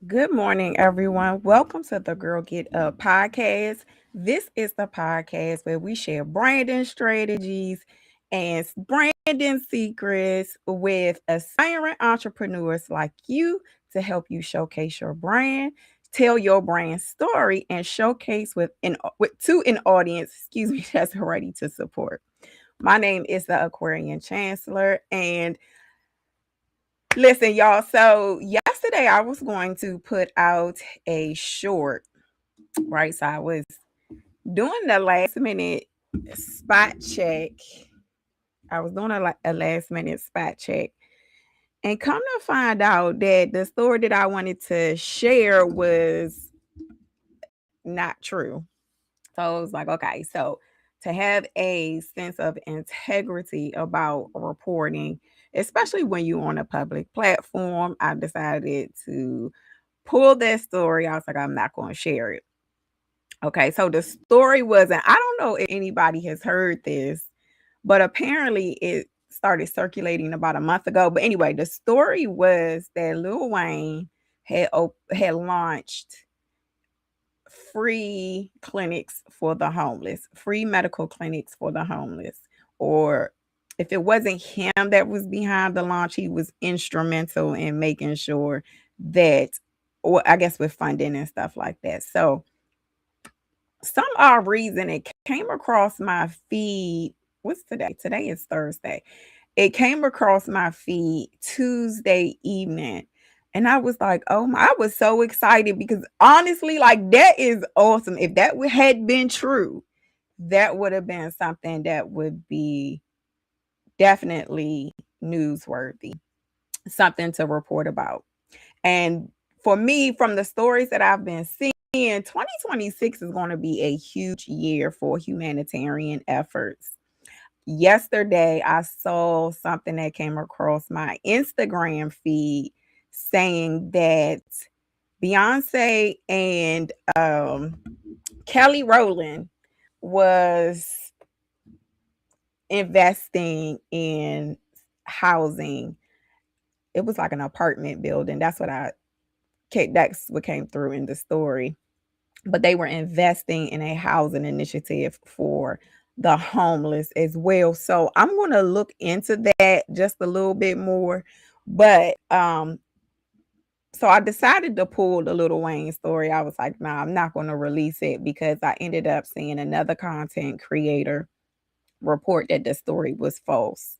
Good morning, everyone. Welcome to the Girl Get Up podcast. This is the podcast where we share branding strategies and branding secrets with aspiring entrepreneurs like you to help you showcase your brand, tell your brand story, and showcase to an audience, excuse me, that's ready to support. My name is the Aquarian Chancellor, and listen, y'all. So yesterday I was going to put out a short, right? So I was doing the last minute spot check. I was doing a last minute spot check. And come to find out that the story that I wanted to share was not true. So I was like, okay, so to have a sense of integrity about reporting, especially when you're on a public platform, I decided to pull that story. I was like, I'm not going to share it. Okay, so the story wasn't, I don't know if anybody has heard this, but apparently it started circulating about a month ago. But anyway, the story was that Lil Wayne had launched free clinics for the homeless, free medical clinics for the homeless. Or if it wasn't him that was behind the launch, he was instrumental in making sure that, or I guess with funding and stuff like that. So, some odd reason it came across my feed. What's today? Today is Thursday. It came across my feed Tuesday evening. And I was like, oh my, I was so excited because honestly, like that is awesome. If that had been true, that would have been something that would be definitely newsworthy, something to report about. And for me, from the stories that I've been seeing, 2026 is going to be a huge year for humanitarian efforts. Yesterday, I saw something that came across my Instagram feed saying that Beyonce and Kelly Rowland was investing in housing. It was like an apartment building. That's what came through in the story. But they were investing in a housing initiative for the homeless as well. So I'm going to look into that just a little bit more. But so I decided to pull the Lil Wayne story. I was like, nah, I'm not going to release it because I ended up seeing another content creator report that the story was false.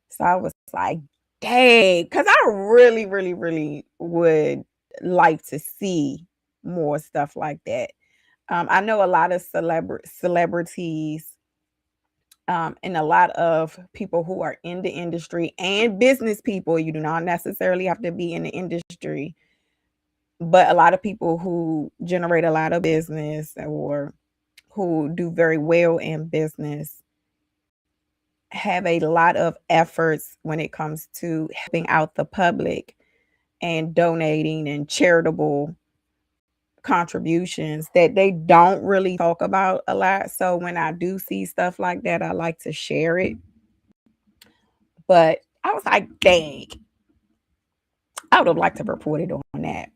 So I was like, dang, because I really, really, really would like to see more stuff like that. I know a lot of celebrities and a lot of people who are in the industry and business people. You do not necessarily have to be in the industry, but a lot of people who generate a lot of business or who do very well in business have a lot of efforts when it comes to helping out the public and donating and charitable contributions that they don't really talk about a lot. So when I do see stuff like that, I like to share it. But I was like, dang, I would have liked to report it on that.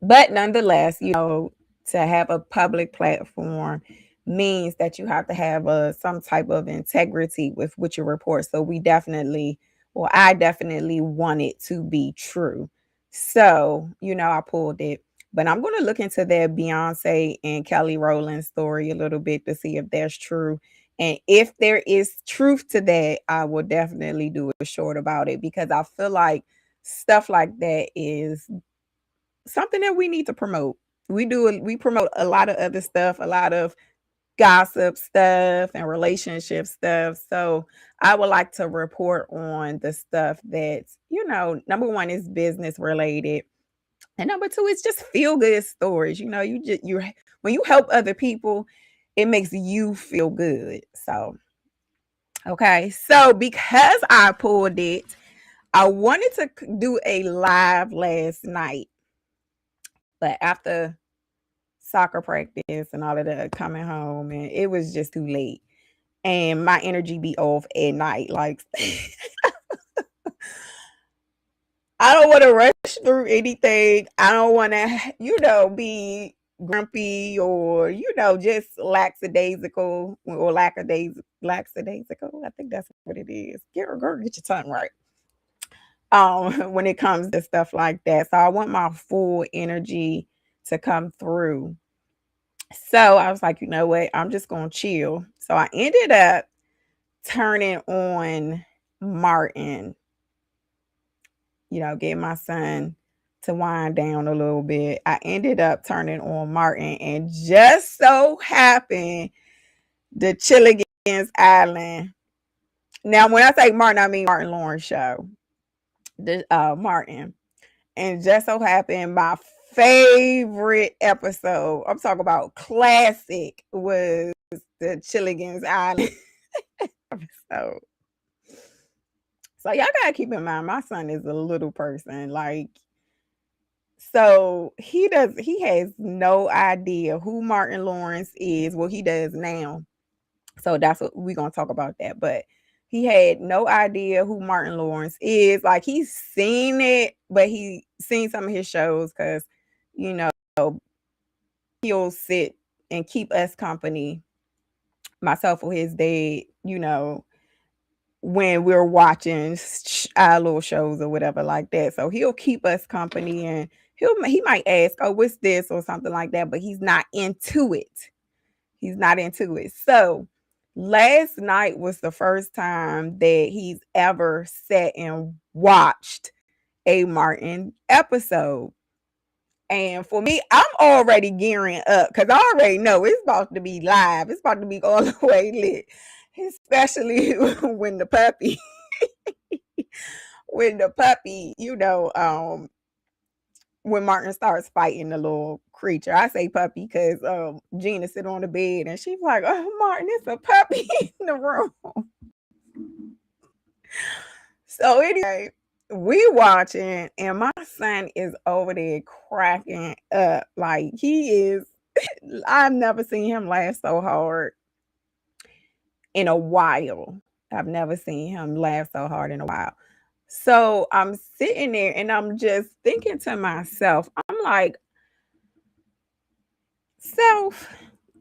But nonetheless, to have a public platform means that you have to have some type of integrity with what you report. So I definitely want it to be true. So, I pulled it. But I'm going to look into that Beyonce and Kelly Rowland story a little bit to see if that's true. And if there is truth to that, I will definitely do a short about it because I feel like stuff like that is something that we need to promote. We promote a lot of other stuff, a lot of gossip stuff and relationship stuff. So I would like to report on the stuff that's, number one is business related. And number two is just feel good stories. You when you help other people, it makes you feel good. So okay. So because I pulled it, I wanted to do a live last night. But after soccer practice and all of that, coming home, and it was just too late. And my energy be off at night. Like I don't want to rush through anything. I don't want to, be grumpy or, just lackadaisical or lackadaisical. I think that's what it is. Girl, get your tongue right. When it comes to stuff like that. So I want my full energy to come through. So I was like, you know what? I'm just going to chill. So I ended up turning on Martin, getting my son to wind down a little bit. I ended up turning on Martin, and just so happened the Chilligan's Island. Now, when I say Martin, I mean Martin Lawrence show. The Martin. And just so happened my favorite episode, I'm talking about classic, was the Chilligan's Island episode. So y'all gotta keep in mind, my son is a little person. So he has no idea who Martin Lawrence is. Well, he does now. So that's what we're gonna talk about that. But he had no idea who Martin Lawrence is. Like, he's seen it, but he seen some of his shows because, you know, he'll sit and keep us company, myself or his dad, when we're watching our little shows or whatever like that. So he'll keep us company, and he might ask, "Oh, what's this?" or something like that, but he's not into it. He's not into it. So last night was the first time that he's ever sat and watched a Martin episode. And for me, I'm already gearing up because I already know it's about to be live. It's about to be all the way lit, especially when the puppy, when Martin starts fighting the little creature. I say puppy because Gina sit on the bed and she's like, "Oh, Martin, it's a puppy in the room." So anyway, we watching, and my son is over there cracking up. Like, he is. I've never seen him laugh so hard in a while. I've never seen him laugh so hard in a while. So I'm sitting there and I'm just thinking to myself, I'm like, Self,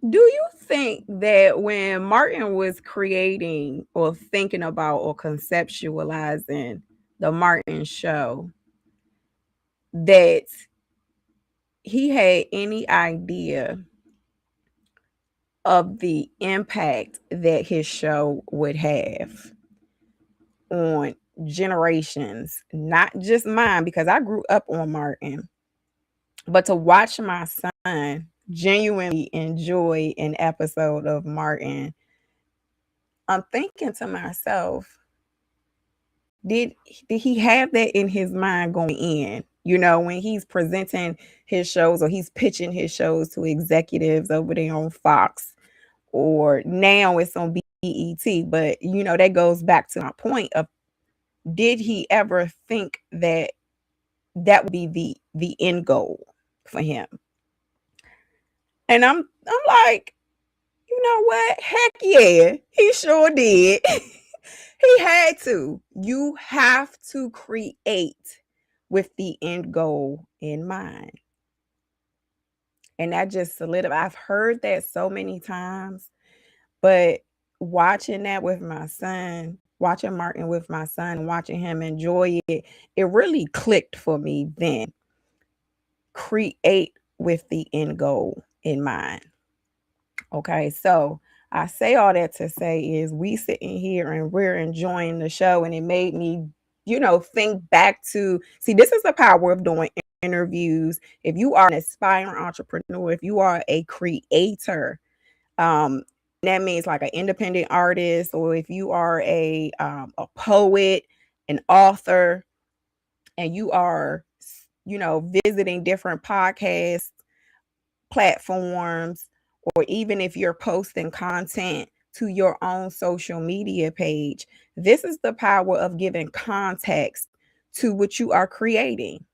do you think that when Martin was creating or thinking about or conceptualizing the Martin show, that he had any idea of the impact that his show would have on generations, not just mine, because I grew up on Martin, but to watch my son genuinely enjoy an episode of Martin, I'm thinking to myself, did he have that in his mind going in? When he's presenting his shows or he's pitching his shows to executives over there on Fox, or now it's on BET. But that goes back to my point of, did he ever think that that would be the end goal for him? And I'm like, you know what? Heck yeah, he sure did. He had to. You have to create with the end goal in mind. And that just solidified. I've heard that so many times, but watching that with my son, watching Martin with my son, watching him enjoy it, it really clicked for me then. Create with the end goal in mind. Okay, so I say all that to say is, we sitting here and we're enjoying the show, and it made me, think back to, see, this is the power of doing interviews. If you are an aspiring entrepreneur, if you are a creator, that means like an independent artist, or if you are a poet, an author, and you are, visiting different podcast platforms, or even if you're posting content to your own social media page, this is the power of giving context to what you are creating.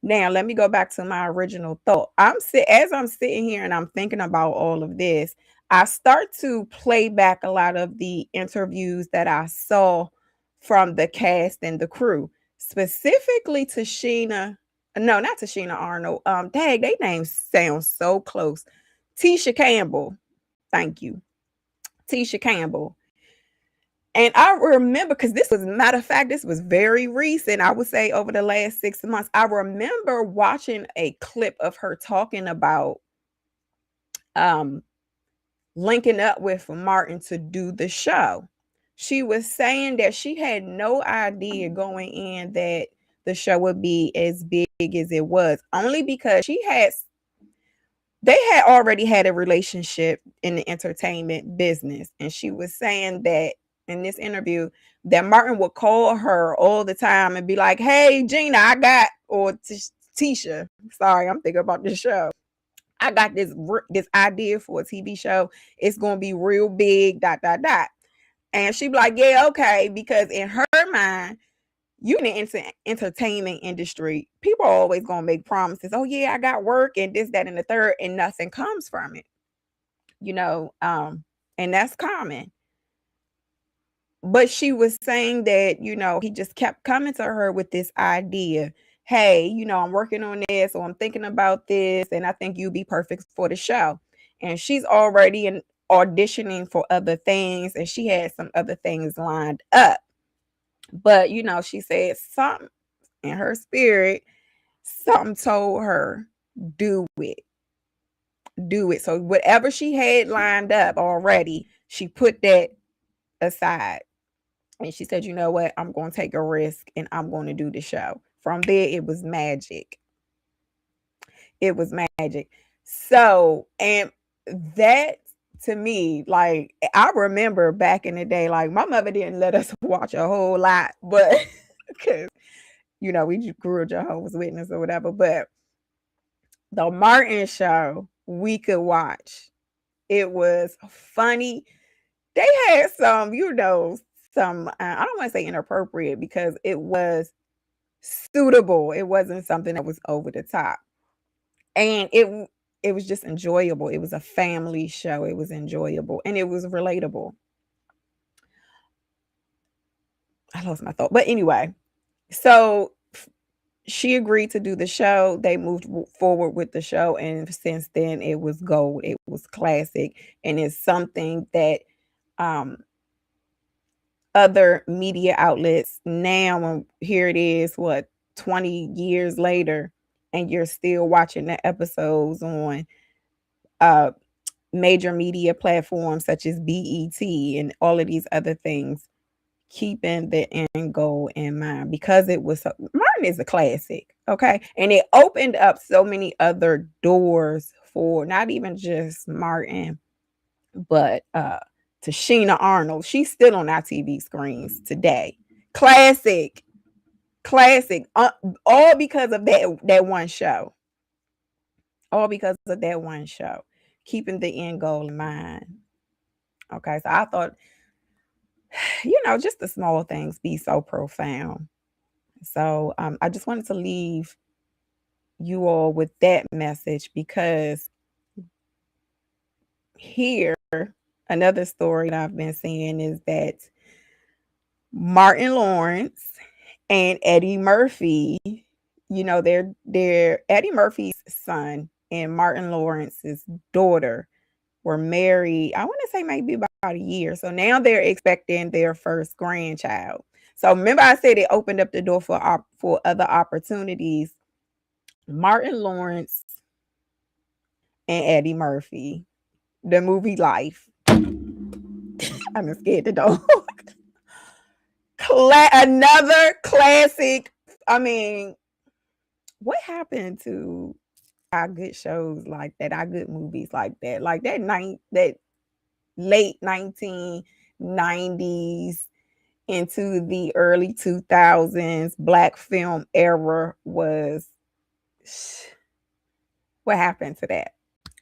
Now, let me go back to my original thought. As I'm sitting here and I'm thinking about all of this, I start to play back a lot of the interviews that I saw from the cast and the crew. specifically Tashina. No, not Tashina Arnold. Dang, they names sound so close. Tisha Campbell. Thank you. Tisha Campbell. And I remember, because this was, matter of fact, this was very recent. I would say over the last 6 months. I remember watching a clip of her talking about linking up with Martin to do the show. She was saying that she had no idea going in that the show would be as big as it was, only because they had already had a relationship in the entertainment business. And she was saying that in this interview that Martin would call her all the time and be like, hey, Gina, or Tisha, sorry, I'm thinking about this show. I got this idea for a TV show. It's going to be real big, ... And she'd be like, yeah, okay. Because in her mind, you in the entertainment industry, people are always going to make promises. Oh, yeah, I got work and this, that, and the third, and nothing comes from it. And that's common. But she was saying that, he just kept coming to her with this idea. Hey, I'm working on this, or I'm thinking about this, and I think you'd be perfect for the show. And she's already auditioning for other things, and she had some other things lined up. But, she said something in her spirit, something told her, do it. Do it. So whatever she had lined up already, she put that aside. And she said, you know what? I'm going to take a risk and I'm going to do the show. From there, it was magic. It was magic. So, and that to me, like, I remember back in the day, like, my mother didn't let us watch a whole lot, but because, we grew up Jehovah's Witness or whatever. But the Martin show, we could watch. It was funny. They had some, I don't want to say inappropriate, because it was suitable. It wasn't something that was over the top. And it was just enjoyable. It was a family show. It was enjoyable and it was relatable. I lost my thought. But anyway, so she agreed to do the show. They moved forward with the show. And since then, it was gold. It was classic. And it's something that other media outlets now, and here it is, 20 years later, and you're still watching the episodes on major media platforms such as BET and all of these other things, keeping the end goal in mind, because Martin is a classic, okay? And it opened up so many other doors for not even just Martin, but Tashina Arnold. She's still on our TV screens today. Classic. All because of that one show. All because of that one show. Keeping the end goal in mind. Okay, so I thought, just the small things be so profound. So I just wanted to leave you all with that message, because here, another story that I've been seeing is that Martin Lawrence and Eddie Murphy, they're Eddie Murphy's son and Martin Lawrence's daughter were married, I want to say maybe about a year. So now they're expecting their first grandchild. So remember I said it opened up the door for other opportunities. Martin Lawrence and Eddie Murphy, the movie Life. I'm scared to dog. Another classic. I mean, what happened to our good shows like that, our good movies like that? Like that late 1990s into the early 2000s Black film era was, what happened to that?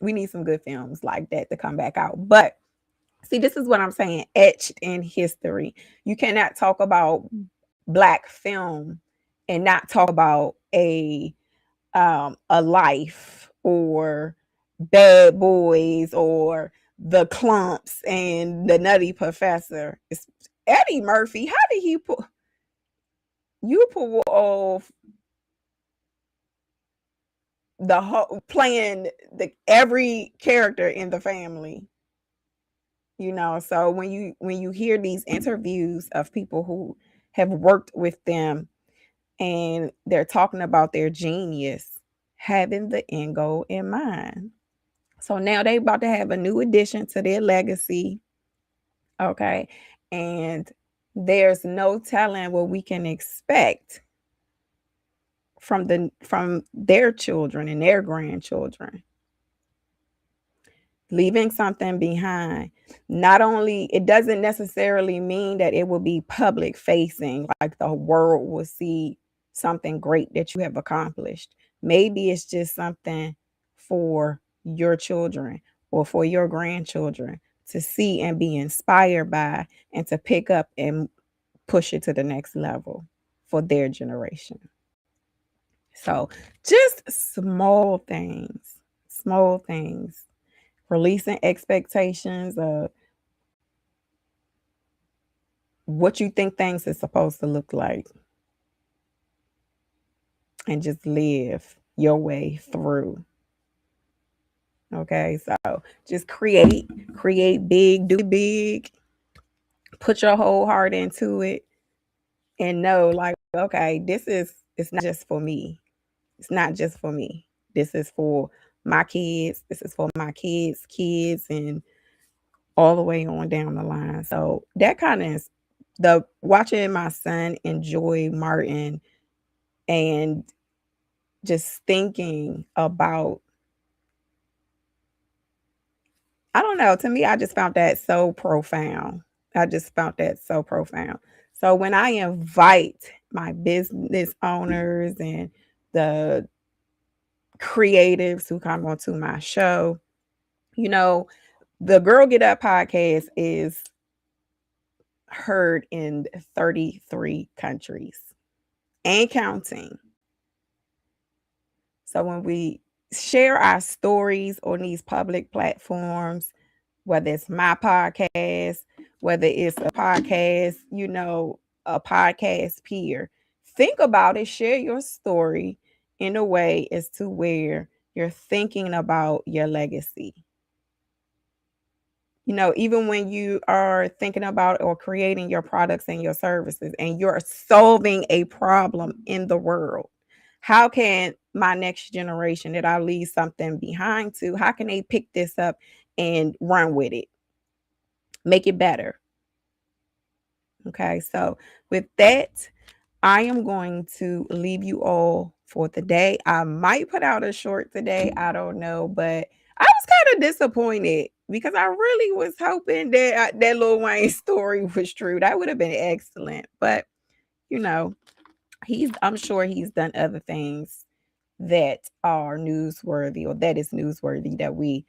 We need some good films like that to come back out. But see, this is what I'm saying, etched in history. You cannot talk about Black film and not talk about a Life or Bad Boys or The Clumps and The Nutty Professor. It's Eddie Murphy. How did he put? you pull off the whole playing the every character in the family, you know. So when you hear these interviews of people who have worked with them and they're talking about their genius, having the end goal in mind. So now they about to have a new addition to their legacy. Okay. And there's no telling what we can expect from their children and their grandchildren. Leaving something behind. Not only, it doesn't necessarily mean that it will be public facing, like the world will see something great that you have accomplished. Maybe it's just something for your children or for your grandchildren to see and be inspired by and to pick up and push it to the next level for their generation. So just small things, releasing expectations of what you think things is supposed to look like and just live your way through. Okay, so just create big, do big, put your whole heart into it, and know, like, okay, it's not just for me. It's not just for me. This is for my kids. This is for my kids, and all the way on down the line. So that kind of is the watching my son enjoy Martin and just thinking about, I don't know, to me, I just found that so profound. I just found that so profound. So when I invite my business owners and the creatives who come onto my show, you know, the Girl Get Up podcast is heard in 33 countries and counting. So when we share our stories on these public platforms, whether it's my podcast, whether it's a podcast, you know, a podcast peer, think about it, share your story in a way as to where you're thinking about your legacy. You know, even when you are thinking about or creating your products and your services and you're solving a problem in the world, how can my next generation that I leave something behind to, how can they pick this up and run with it, make it better? Okay, so with that, I am going to leave you all for today. I might put out a short today. I don't know, but I was kind of disappointed because I really was hoping that that Lil Wayne story was true. That would have been excellent. But you know, I'm sure he's done other things that are newsworthy or that is newsworthy that we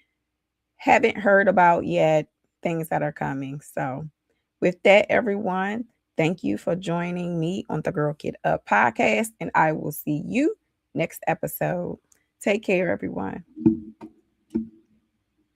haven't heard about yet, things that are coming. So, with that, everyone, thank you for joining me on the Girl Get Up podcast, and I will see you next episode. Take care, everyone.